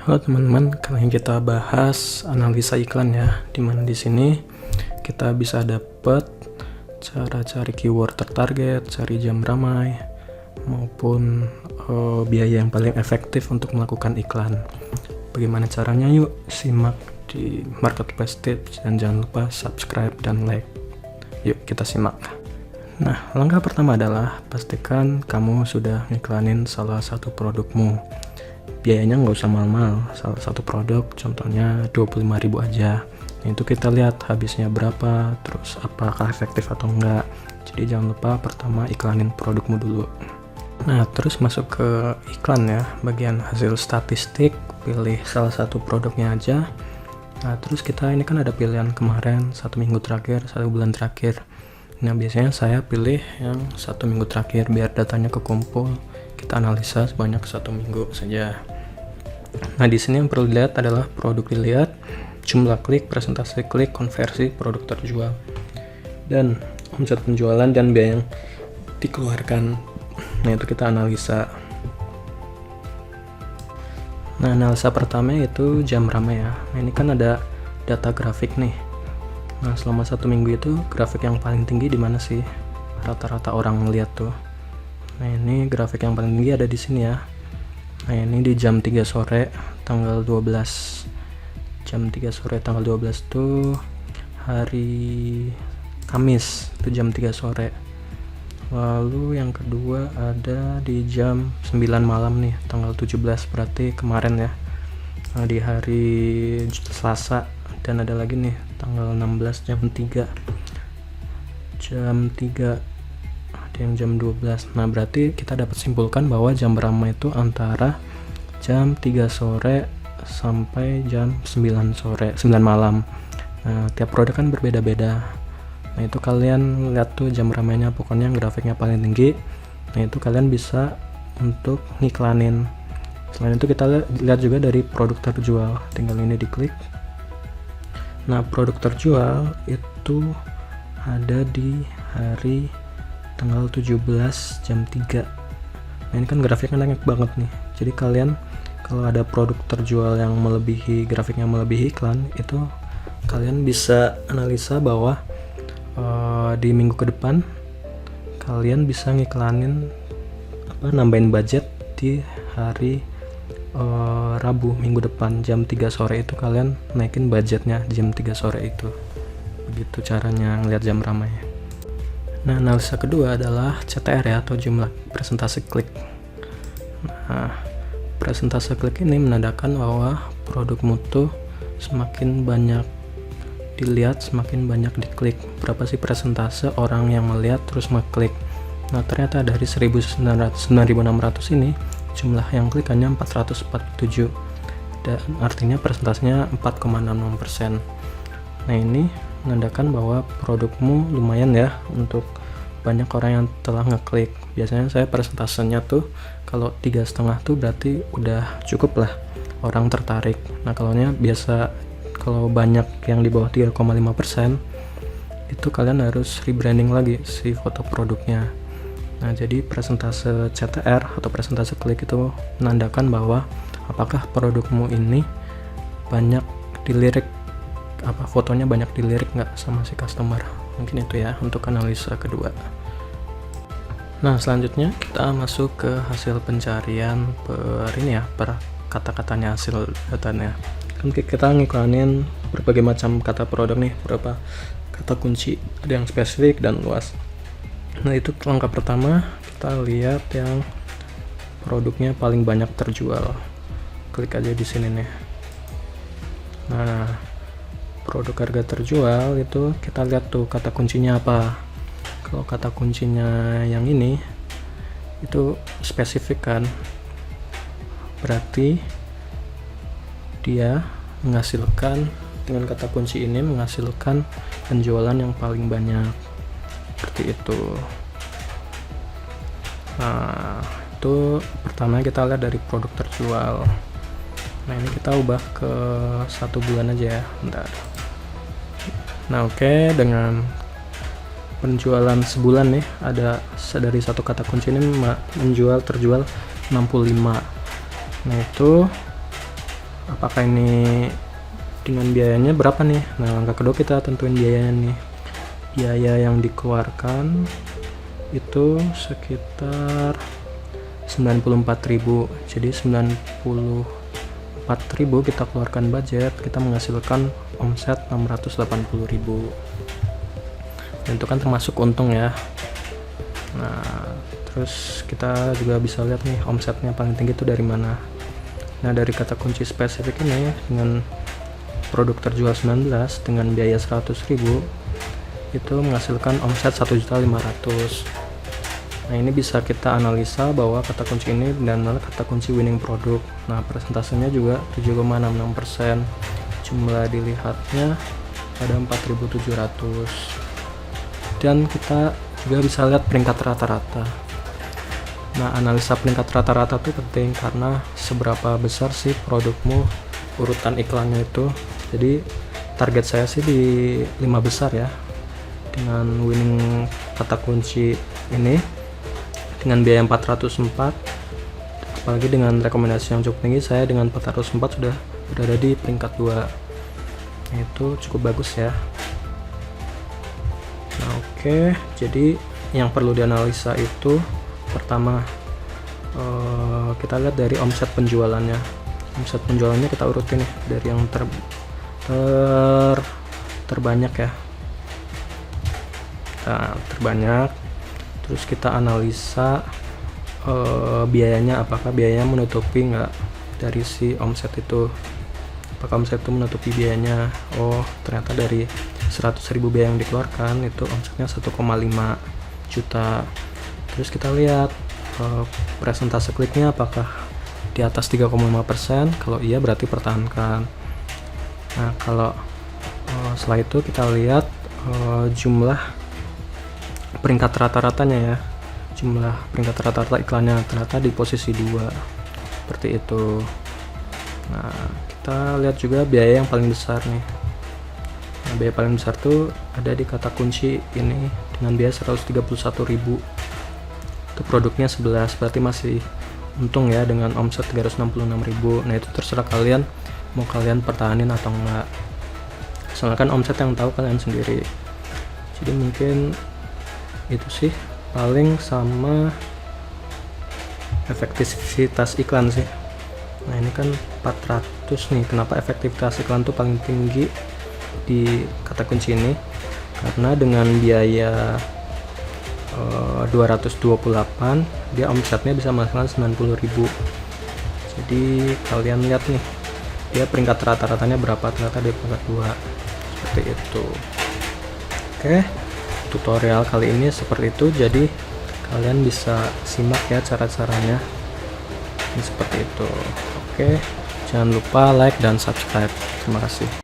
Halo teman-teman, kali ini kita bahas analisa iklan ya. Dimana di sini kita bisa dapat cara cari keyword tertarget, cari jam ramai, maupun biaya yang paling efektif untuk melakukan iklan. Bagaimana caranya? Yuk simak di Marketplace Tips dan jangan lupa subscribe dan like. Yuk kita simak. Nah, langkah pertama adalah pastikan kamu sudah ngiklanin salah satu produkmu. Biayanya nggak usah mahal-mahal, salah satu produk contohnya 25.000 aja. Nah, itu kita lihat habisnya berapa, terus apakah efektif atau enggak. Jadi jangan lupa pertama iklanin produkmu dulu. Nah, terus masuk ke iklan ya, bagian hasil statistik, pilih salah satu produknya aja. Nah, terus kita ini kan ada pilihan kemarin, 1 minggu terakhir, 1 bulan terakhir. Nah, biasanya saya pilih yang 1 minggu terakhir biar datanya kekumpul. Kita analisa sebanyak 1 minggu saja. Nah, di sini yang perlu dilihat adalah produk dilihat, jumlah klik, presentasi klik, konversi, produk terjual, dan omset penjualan dan biaya yang dikeluarkan. Nah, itu kita analisa. Nah, analisa pertama itu jam ramai ya. Nah, ini kan ada data grafik nih. Nah, selama 1 minggu itu grafik yang paling tinggi di mana sih? Rata-rata orang ngeliat tuh. Nah, ini grafik yang paling tinggi ada di sini ya. Nah, ini di jam 3 sore tanggal 12. Jam 3 sore tanggal 12 tuh hari Kamis, itu jam 3 sore. Lalu yang kedua ada di jam 9 malam nih, tanggal 17, berarti kemarin ya. Nah, di hari Selasa, dan ada lagi nih tanggal 16 jam 3. Jam 3 ada yang jam 12. Nah, berarti kita dapat simpulkan bahwa jam ramai itu antara jam 3 sore sampai jam 9 sore, 9 malam. Nah, tiap produk kan berbeda-beda. Nah, itu kalian lihat tuh jam ramainya, pokoknya yang grafiknya paling tinggi. Nah, itu kalian bisa untuk ngiklanin. Selain itu kita lihat juga dari produk terjual. Tinggal ini diklik. Nah, produk terjual itu ada di hari tanggal 17 jam 3. Nah, ini kan grafiknya naik banget nih. Jadi kalian kalau ada produk terjual yang melebihi, grafiknya melebihi iklan, itu kalian bisa analisa bahwa di minggu ke depan kalian bisa ngiklanin nambahin budget di hari Rabu minggu depan jam 3 sore itu kalian naikin budgetnya jam 3 sore itu. Begitu caranya ngeliat jam ramai. Nah, analisa kedua adalah CTR ya, atau jumlah presentasi klik. Nah, presentasi klik ini menandakan bahwa produkmu tuh semakin banyak dilihat, semakin banyak diklik. Berapa sih presentase orang yang melihat terus ngeklik. Nah, ternyata dari 9.600 ini jumlah yang klik hanya 447, dan artinya presentasinya 4,66%. Nah, ini menandakan bahwa produkmu lumayan ya untuk banyak orang yang telah ngeklik. Biasanya saya persentasenya tuh kalau 3,5 tuh berarti udah cukup lah orang tertarik. Nah, kalau banyak yang di bawah 3,5%, itu kalian harus rebranding lagi si foto produknya. Nah, jadi presentase CTR atau presentase klik itu menandakan bahwa apakah produkmu ini banyak dilirik, fotonya banyak dilirik nggak sama si customer. Mungkin itu ya untuk analisa kedua. Nah, selanjutnya kita masuk ke hasil pencarian per kata-katanya, hasil datanya. Kan kita ngiklanin berbagai macam kata produk nih, berapa kata kunci, ada yang spesifik dan luas. Nah, itu langkah pertama, kita lihat yang produknya paling banyak terjual. Klik aja di sini nih. Nah, produk harga terjual itu kita lihat tuh kata kuncinya apa. Kalau kata kuncinya yang ini itu spesifik kan, berarti dia menghasilkan, dengan kata kunci ini menghasilkan penjualan yang paling banyak, seperti itu. Nah, itu pertama kita lihat dari produk terjual. Nah, ini kita ubah ke 1 bulan aja ya, bentar. Nah, oke, dengan penjualan sebulan nih, ada dari satu kata kunci ini terjual 65. Nah, itu apakah ini dengan biayanya berapa nih. Nah, langkah kedua kita tentuin biayanya nih. Biaya yang dikeluarkan itu sekitar 94.000. Jadi 94.000 kita keluarkan budget, kita menghasilkan omset 680.000. Dan itu kan termasuk untung ya. Nah, terus kita juga bisa lihat nih omsetnya paling tinggi itu dari mana. Nah, dari kata kunci spesifik ini dengan produk terjual 19 dengan biaya 100.000 itu menghasilkan omset 1.500.000. Nah, ini bisa kita analisa bahwa kata kunci ini benar-benar kata kunci winning produk. Nah, persentasenya juga 7,66%. Jumlah dilihatnya ada 4.700. Dan kita juga bisa lihat peringkat rata-rata. Nah, analisa peringkat rata-rata itu penting karena seberapa besar sih produkmu urutan iklannya itu. Jadi target saya sih di 5 besar ya, dengan winning kata kunci ini dengan biaya 404, apalagi dengan rekomendasi yang cukup tinggi. Saya dengan 404 sudah berada di peringkat 2. Nah, itu cukup bagus ya. Nah, oke, jadi yang perlu dianalisa itu pertama kita lihat dari omset penjualannya. Omset penjualannya kita urutin nih dari yang terbanyak ya. Nah, terbanyak. Terus kita analisa biayanya, apakah biayanya menutupi nggak dari si omset itu. Apakah omset itu menutupi biayanya. Oh, ternyata dari 100.000 biaya yang dikeluarkan itu omsetnya 1,5 juta. Terus kita lihat presentase kliknya apakah di atas 3,5%. Kalau iya berarti pertahankan. Nah, kalau setelah itu kita lihat jumlah peringkat rata-ratanya ya. Jumlah peringkat rata-rata iklannya ternyata di posisi 2. Seperti itu. Nah, kita lihat juga biaya yang paling besar nih. Nah, biaya paling besar tuh ada di kata kunci ini dengan biaya 131.000. Itu produknya 11, berarti masih untung ya dengan omset 366.000. Nah, itu terserah kalian mau kalian pertahanin atau enggak. Soalnya kan omset yang tahu kalian sendiri. Jadi mungkin itu sih paling sama efektivitas iklan sih. Nah, ini kan 400 nih. Kenapa efektivitas iklan tuh paling tinggi di kata kunci ini? Karena dengan biaya 228 dia omsetnya bisa menghasilkan 90.000. Jadi kalian lihat nih dia peringkat rata-ratanya berapa, ternyata di peringkat 2. Seperti itu. Oke, tutorial kali ini seperti itu. Jadi kalian bisa simak ya cara-caranya. Ini seperti itu. Oke, jangan lupa like dan subscribe. Terima kasih.